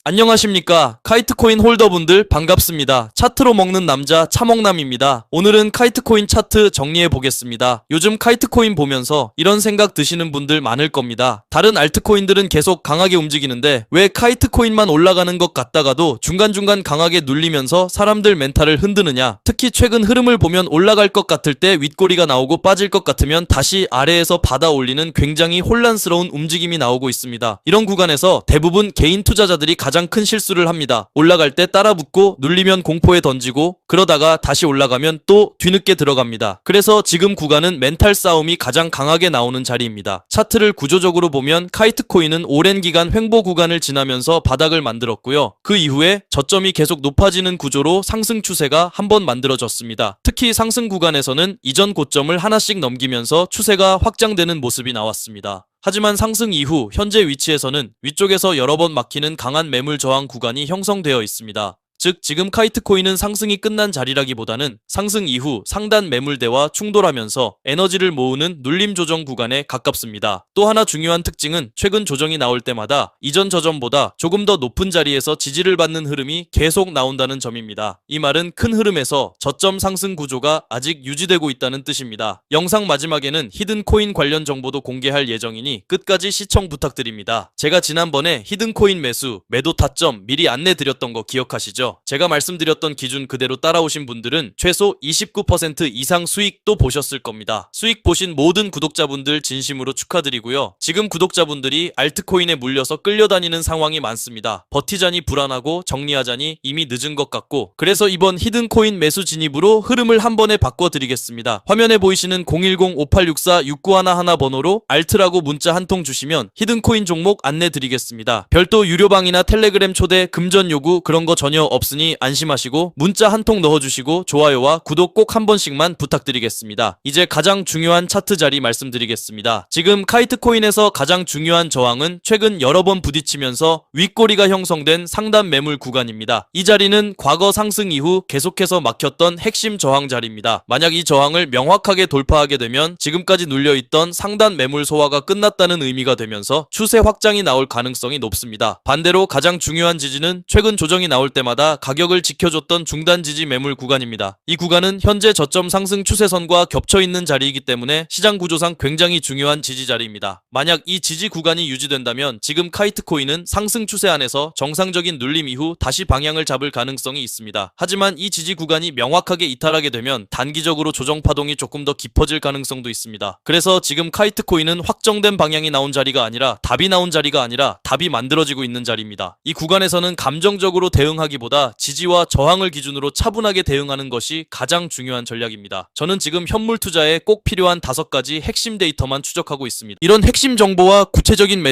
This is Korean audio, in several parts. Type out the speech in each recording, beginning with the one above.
안녕하십니까. 카이트코인 홀더분들 반갑습니다. 차트로 먹는 남자 차먹남입니다. 오늘은 카이트코인 차트 정리해 보겠습니다. 요즘 카이트코인 보면서 이런 생각 드시는 분들 많을 겁니다. 다른 알트코인들은 계속 강하게 움직이는데 왜 카이트코인만 올라가는 것 같다가도 중간중간 강하게 눌리면서 사람들 멘탈을 흔드느냐. 특히 최근 흐름을 보면 올라갈 것 같을 때 윗꼬리가 나오고 빠질 것 같으면 다시 아래에서 받아 올리는 굉장히 혼란스러운 움직임이 나오고 있습니다. 이런 구간에서 대부분 개인 투자자들이 가장 큰 실수를 합니다. 올라갈 때 따라붙고 눌리면 공포에 던지고 그러다가 다시 올라가면 또 뒤늦게 들어갑니다. 그래서 지금 구간은 멘탈 싸움이 가장 강하게 나오는 자리입니다. 차트를 구조적으로 보면 카이트코인은 오랜 기간 횡보 구간을 지나면서 바닥을 만들었고요. 그 이후에 저점이 계속 높아지는 구조로 상승 추세가 한번 만들어졌습니다. 특히 상승 구간에서는 이전 고점을 하나씩 넘기면서 추세가 확장되는 모습이 나왔습니다. 하지만 상승 이후 현재 위치에서는 위쪽에서 여러 번 막히는 강한 매물 저항 구간이 형성되어 있습니다. 즉 지금 카이트코인은 상승이 끝난 자리라기보다는 상승 이후 상단 매물대와 충돌하면서 에너지를 모으는 눌림 조정 구간에 가깝습니다. 또 하나 중요한 특징은 최근 조정이 나올 때마다 이전 저점보다 조금 더 높은 자리에서 지지를 받는 흐름이 계속 나온다는 점입니다. 이 말은 큰 흐름에서 저점 상승 구조가 아직 유지되고 있다는 뜻입니다. 영상 마지막에는 히든코인 관련 정보도 공개할 예정이니 끝까지 시청 부탁드립니다. 제가 지난번에 히든코인 매도 타점 미리 안내드렸던 거 기억하시죠? 제가 말씀드렸던 기준 그대로 따라오신 분들은 최소 29% 이상 수익도 보셨을 겁니다. 수익 보신 모든 구독자분들 진심으로 축하드리고요. 지금 구독자분들이 알트코인에 물려서 끌려다니는 상황이 많습니다. 버티자니 불안하고 정리하자니 이미 늦은 것 같고 그래서 이번 히든코인 매수 진입으로 흐름을 한 번에 바꿔드리겠습니다. 화면에 보이시는 010-5864-6911 번호로 알트라고 문자 한 통 주시면 히든코인 종목 안내드리겠습니다. 별도 유료방이나 텔레그램 초대 금전 요구 그런 거 전혀 없으니 안심하시고 문자 한 통 넣어주시고 좋아요와 구독 꼭 한 번씩만 부탁드리겠습니다. 이제 가장 중요한 차트 자리 말씀드리겠습니다. 지금 카이트코인에서 가장 중요한 저항은 최근 여러 번 부딪히면서 윗꼬리가 형성된 상단 매물 구간입니다. 이 자리는 과거 상승 이후 계속해서 막혔던 핵심 저항 자리입니다. 만약 이 저항을 명확하게 돌파하게 되면 지금까지 눌려있던 상단 매물 소화가 끝났다는 의미가 되면서 추세 확장이 나올 가능성이 높습니다. 반대로 가장 중요한 지지는 최근 조정이 나올 때마다 가격을 지켜줬던 중단 지지 매물 구간입니다. 이 구간은 현재 저점 상승 추세선과 겹쳐있는 자리이기 때문에 시장 구조상 굉장히 중요한 지지 자리입니다. 만약 이 지지 구간이 유지된다면 지금 카이트코인은 상승 추세 안에서 정상적인 눌림 이후 다시 방향을 잡을 가능성이 있습니다. 하지만 이 지지 구간이 명확하게 이탈하게 되면 단기적으로 조정 파동이 조금 더 깊어질 가능성도 있습니다. 그래서 지금 카이트코인은 확정된 방향이 나온 자리가 아니라 답이 나온 자리가 아니라 답이 만들어지고 있는 자리입니다. 이 구간에서는 감정적으로 대응하기보다 지지와 저항을 기준으로 차분하게 대응하는 것이 가장 중요한 전략입니다. 저는 지금 현물 투자에 꼭 필요한 5가지 핵심 데이터만 추적하고 있습니다. 이런 핵심 정보와 구체적인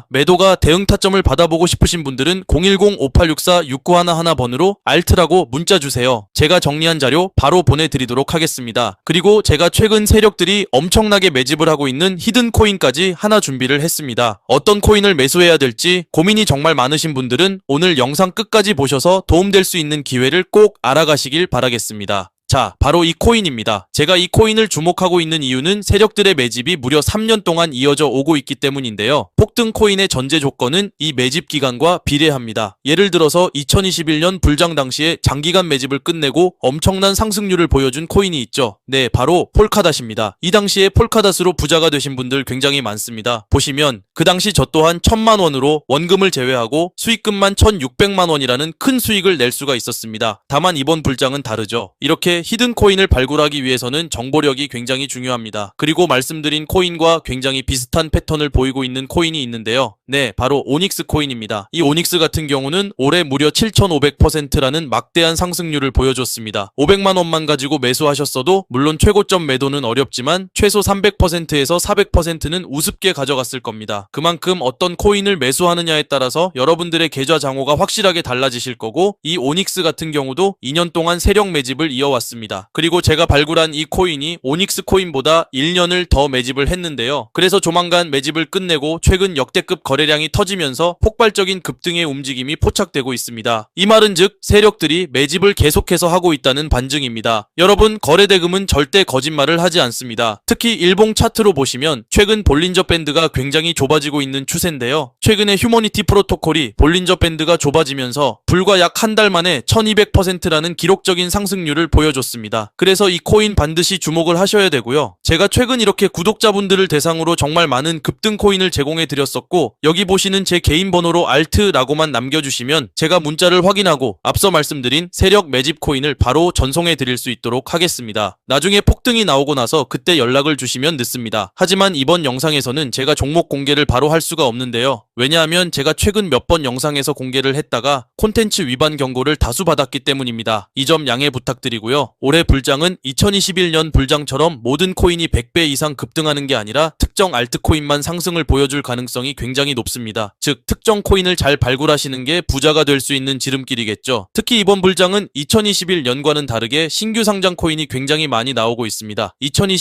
매도가 대응 타점을 받아보고 싶으신 분들은 010-5864-6911 번호로 알트라고 문자 주세요. 제가 정리한 자료 바로 보내드리도록 하겠습니다. 그리고 제가 최근 세력들이 엄청나게 매집을 하고 있는 히든코인까지 하나 준비를 했습니다. 어떤 코인을 매수해야 될지 고민이 정말 많으신 분들은 오늘 영상 끝까지 보셔서 도움될 수 있는 기회를 꼭 알아가시길 바라겠습니다. 자, 바로 이 코인입니다. 제가 이 코인을 주목하고 있는 이유는 세력들의 매집이 무려 3년 동안 이어져 오고 있기 때문인데요. 폭등 코인의 전제 조건은 이 매집 기간과 비례합니다. 예를 들어서 2021년 불장 당시에 장기간 매집을 끝내고 엄청난 상승률을 보여준 코인이 있죠. 네, 바로 폴카닷입니다. 이 당시에 폴카닷으로 부자가 되신 분들 굉장히 많습니다. 보시면 그 당시 저 또한 1000만 원으로 원금을 제외하고 수익금만 1600만 원이라는 큰 수익을 낼 수가 있었습니다. 다만 이번 불장은 다르죠. 이렇게 히든코인을 발굴하기 위해서는 정보력이 굉장히 중요합니다. 그리고 말씀드린 코인과 굉장히 비슷한 패턴을 보이고 있는 코인이 있는데요. 네, 바로 오닉스 코인입니다. 이 오닉스 같은 경우는 올해 무려 7500%라는 막대한 상승률을 보여줬습니다. 500만 원만 가지고 매수하셨어도 물론 최고점 매도는 어렵지만 최소 300%에서 400%는 우습게 가져갔을 겁니다. 그만큼 어떤 코인을 매수하느냐에 따라서 여러분들의 계좌 장호가 확실하게 달라지실 거고 이 오닉스 같은 경우도 2년 동안 세력 매집을 이어왔습니다. 왔습니다. 그리고 제가 발굴한 이 코인이 오닉스 코인보다 1년을 더 매집을 했는데요. 그래서 조만간 매집을 끝내고 최근 역대급 거래량이 터지면서 폭발적인 급등의 움직임이 포착되고 있습니다. 이 말은즉 세력들이 매집을 계속해서 하고 있다는 반증입니다. 여러분, 거래대금은 절대 거짓말을 하지 않습니다. 특히 일봉 차트로 보시면 최근 볼린저 밴드가 굉장히 좁아지고 있는 추세인데요. 최근에 휴머니티 프로토콜이 볼린저 밴드가 좁아지면서 불과 약 한 달 만에 1200%라는 기록적인 상승률을 보여줬습니다. 그래서 이 코인 반드시 주목을 하셔야 되고요. 제가 최근 이렇게 구독자분들을 대상으로 정말 많은 급등 코인을 제공해 드렸었고, 여기 보시는 제 개인 번호로 ALT라고만 남겨주시면 제가 문자를 확인하고 앞서 말씀드린 세력 매집 코인을 바로 전송해 드릴 수 있도록 하겠습니다. 나중에 폭등이 나오고 나서 그때 연락을 주시면 늦습니다. 하지만 이번 영상에서는 제가 종목 공개를 바로 할 수가 없는데요. 왜냐하면 제가 최근 몇 번 영상에서 공개를 했다가 콘텐츠 위반 경고를 다수 받았기 때문입니다. 이 점 양해 부탁드리고요. 올해 불장은 2021년 불장처럼 모든 코인이 100배 이상 급등하는 게 아니라 특정 알트코인만 상승을 보여줄 가능성이 굉장히 높습니다. 즉, 특정 코인을 잘 발굴하시는 게 부자가 될 수 있는 지름길이겠죠. 특히 이번 불장은 2021년과는 다르게 신규 상장 코인이 굉장히 많이 나오고 있습니다.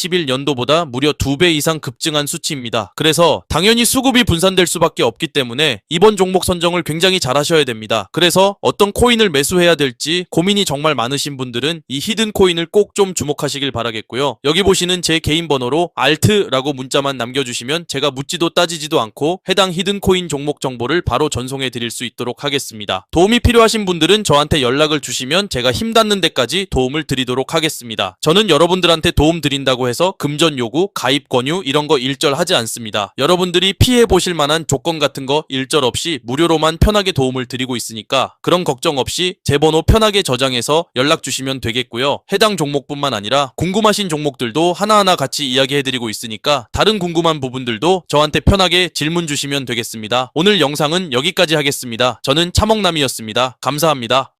2021년도보다 무려 2배 이상 급증한 수치입니다. 그래서 당연히 수급이 분산될 수밖에 없기 때문에 이번 종목 선정을 굉장히 잘 하셔야 됩니다. 그래서 어떤 코인을 매수해야 될지 고민이 정말 많으신 분들은 이 히든 코인을 꼭 좀 주목하시길 바라겠고요. 여기 보시는 제 개인 번호로 ALT라고 문자만 남겨주시면 제가 묻지도 따지지도 않고 해당 히든 코인 종목 정보를 바로 전송해 드릴 수 있도록 하겠습니다. 도움이 필요하신 분들은 저한테 연락을 주시면 제가 힘 닿는 데까지 도움을 드리도록 하겠습니다. 저는 여러분들한테 도움 드린다고 해서 금전 요구, 가입 권유 이런 거 일절 하지 않습니다. 여러분들이 피해 보실 만한 조건 같은 거 일절 없이 무료로만 편하게 도움을 드리고 있으니까 그런 걱정 없이 제 번호 편하게 저장해서 연락 주시면 되겠고요. 해당 종목뿐만 아니라 궁금하신 종목들도 하나하나 같이 이야기해드리고 있으니까 다른 궁금한 부분들도 저한테 편하게 질문 주시면 되겠습니다. 오늘 영상은 여기까지 하겠습니다. 저는 차먹남이었습니다. 감사합니다.